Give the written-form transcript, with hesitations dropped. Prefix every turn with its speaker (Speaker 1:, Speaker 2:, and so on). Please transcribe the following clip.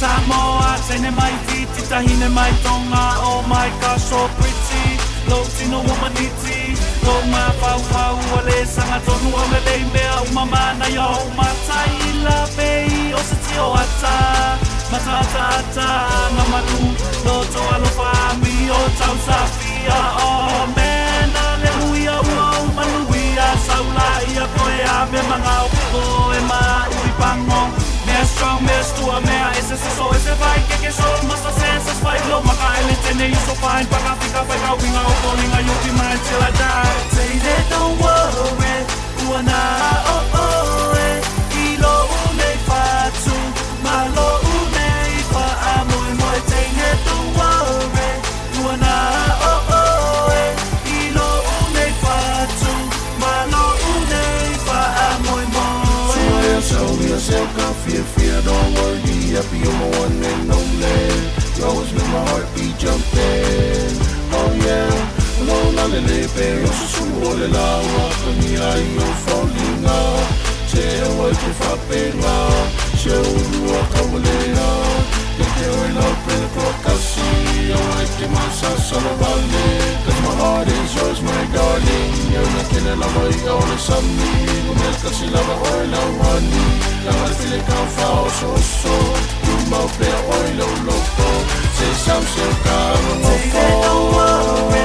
Speaker 1: Samoa, tene mai titi, tahine mai tonga. Oh my gosh, so pretty. Lo tino womaniti, lo ma pau pau ale sanga tonu ole le mea umamana yo mataila pei o se tio ata. Matata ata ngamanu, lo to alo fami o tau safia. Oh man, aleluia uau manuia saula ia koe a me mangau koe ma ui pango. Mea strong, mea stua, mea ese so ese vai que so masta senses fight lo maka ele tene you so fine paka fika fika winga o calling you be mine till I die. Say that don't worry, uana oh oh ilo une fatu malo une fa amoy moy. Say that don't worry, uana oh oh ilo une fatu malo une fa amoy moy.
Speaker 2: Yourself, can't fear, don't worry, happy you're my one and only. You always make my heartbeat jumping. Oh yeah, alone on the lip, you're so all along. For me, I'm falling out. Say what if I pay now? Show you what I will lay out. If you're love, pray for Cassie. I keep myself on the valley. Cause my heart is yours, my darling. You're not killing love, you're always on me. Cause you love oil and honey. Now I feel it can fall so. You mouth there oil loco. Say something, come on, fall.